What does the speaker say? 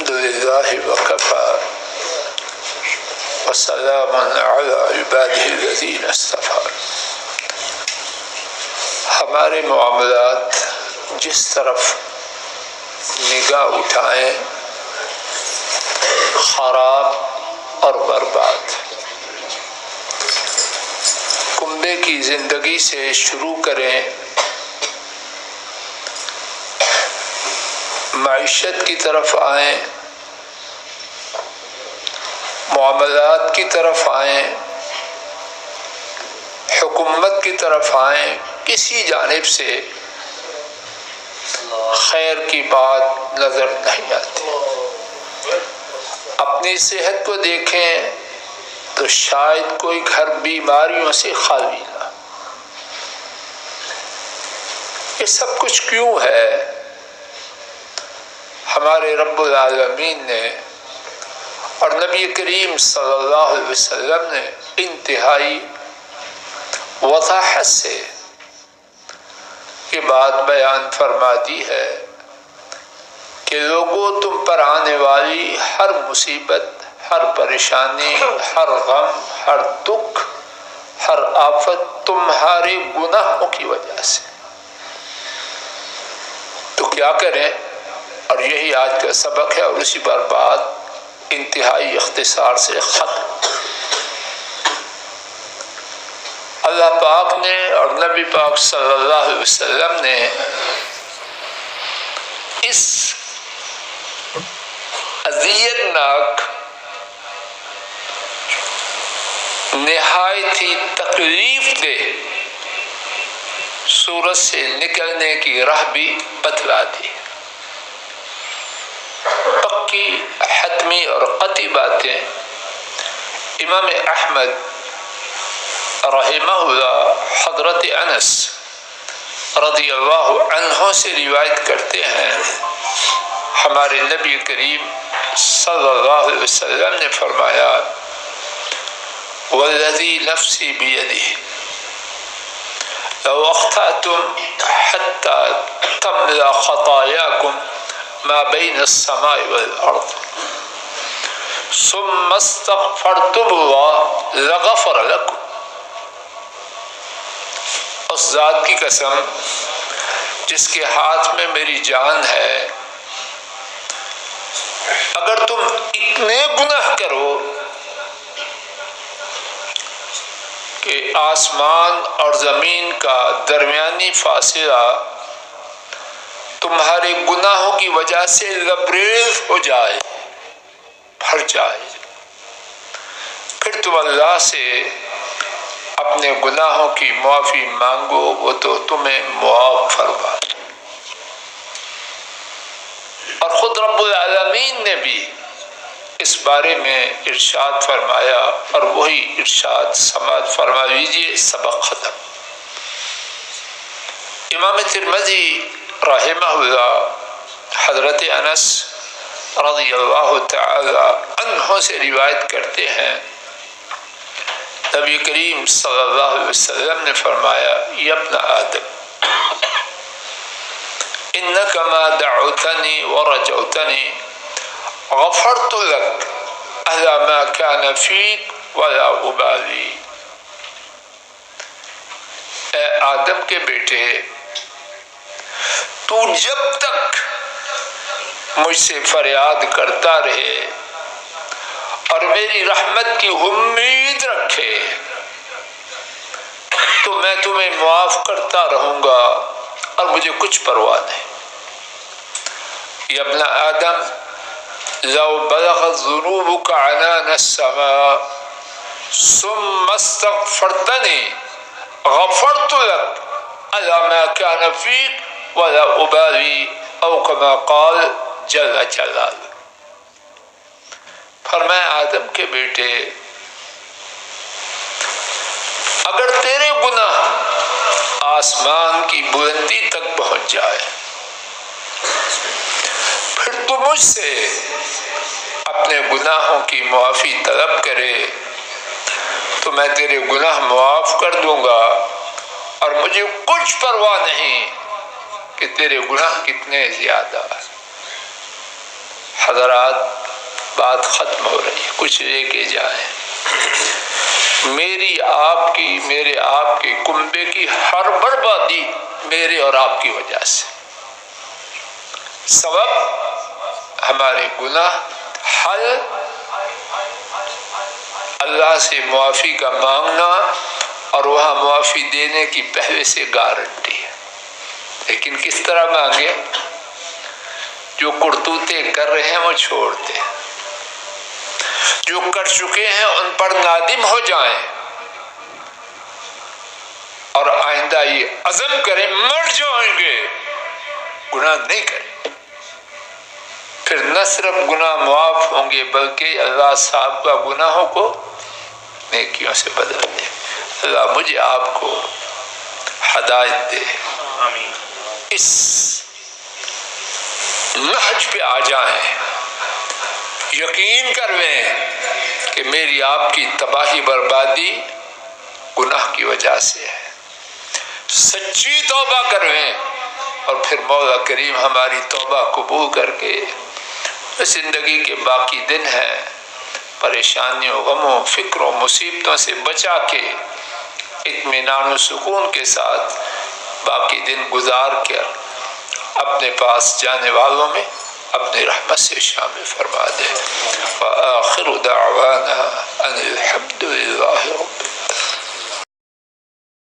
الحمد لله وكفى وسلام على عباده الذين اصطفى. ہمارے معاملات جس طرف نگاہ اٹھائیں خراب اور برباد. کنبے کی زندگی سے شروع کریں، معیشت کی طرف آئیں، معاملات کی طرف آئیں، حکومت کی طرف آئیں، کسی جانب سے خیر کی بات نظر نہیں آتی. اپنی صحت کو دیکھیں تو شاید کوئی گھر بیماریوں سے خالی نہ. یہ سب کچھ کیوں ہے؟ ہمارے رب العالمین نے اور نبی کریم صلی اللہ علیہ وسلم نے انتہائی وضاحت سے یہ بات بیان فرما دی ہے کہ لوگوں تم پر آنے والی ہر مصیبت، ہر پریشانی، ہر غم، ہر دکھ، ہر آفت تمہارے گناہوں کی وجہ سے. تو کیا کریں؟ اور یہی آج کا سبق ہے اور اسی پر بات انتہائی اختصار سے ختم. اللہ پاک نے اور نبی پاک صلی اللہ علیہ وسلم نے اس اذیت ناک، نہایت ہی تکلیف دہ صورت سے نکلنے کی راہ بھی بتلا دی. پکی، حتمی اور قطعی باتیں امام احمد رحمہ اللہ حضرت انس رضی اللہ عنہ سے روایت کرتے ہیں. ہمارے نبی کریم صلی اللہ علیہ وسلم نے فرمایا والذی نفسی بیدہ لو اخطأتم حتی تملا خطایاکم ما بین السماء والارض ثم استغفرتم اللہ لغفر لکم. اس ذات کی قسم جس کے ہاتھ میں میری جان ہے، اگر تم اتنے گناہ کرو کہ آسمان اور زمین کا درمیانی فاصلہ تمہارے گناہوں کی وجہ سے لبریز ہو جائے، بھر جائے، پھر تم اللہ سے اپنے گناہوں کی معافی مانگو، وہ تو تمہیں معاف فرما. اور خود رب العالمین نے بھی اس بارے میں ارشاد فرمایا اور وہی ارشاد سماعت فرما لیجیے. سبق ختم. امام ترمذی رحمہ اللہ حضرت انس رضی اللہ تعالی عنہ سے روایت کرتے ہیں نبی کریم صلی اللہ علیہ وسلم نے فرمایا یا ابن آدم انک ما دعوتنی ورجوتنی غفرت لک الا ما كان فیک ولا ابالی. اے آدم کے بیٹے، تو جب تک مجھ سے فریاد کرتا رہے اور میری رحمت کی امید رکھے تو میں تمہیں معاف کرتا رہوں گا اور مجھے کچھ پرواہ نہیں. یا ابن آدم لو بلغت ذنوبك عنان السماء ثم استغفرتني غفرت لك على ما كان فيك ولا ابالي او كما قال جل جلاله. فرمایا آدم کے بیٹے، اگر تیرے گناہ آسمان کی بلندی تک پہنچ جائے پھر تو مجھ سے اپنے گناہوں کی معافی طلب کرے تو میں تیرے گناہ معاف کر دوں گا اور مجھے کچھ پرواہ نہیں کہ تیرے گناہ کتنے زیادہ. حضرات بات ختم ہو رہی ہے، کچھ لے کے جائیں۔ میری آپ کی، میرے آپ کے کنبے کی ہر بربادی میرے اور آپ کی وجہ سے، سبب ہمارے گناہ، حل اللہ سے معافی کا مانگنا، اور وہاں معافی دینے کی پہلے سے گارنٹی ہے۔ لیکن کس طرح مانگے؟ جو کرتوتے کر رہے ہیں وہ چھوڑ دیں، جو کر چکے ہیں ان پر نادم ہو جائیں، اور آئندہ یہ عزم کریں مر جائیں گے گناہ نہیں کریں۔ پھر نہ صرف گناہ معاف ہوں گے بلکہ اللہ صاحب کا گناہوں کو نیکیوں سے بدل دے۔ اللہ مجھے آپ کو ہدایت دے، آمین۔ اس نہج پہ آ جائیں، یقین کرویں کہ میری آپ کی تباہی بربادی گناہ کی وجہ سے ہے، سچی توبہ کرویں، اور پھر مولا کریم ہماری توبہ قبول کر کے زندگی کے باقی دن ہیں پریشانیوں، غموں، فکروں، مصیبتوں سے بچا کے اطمینان و سکون کے ساتھ باقی دن گزار کر اپنے پاس جانے والوں میں اپنی رحمت سے شامل فرما دے۔ وآخر دعوانا ان الحمد للہ رب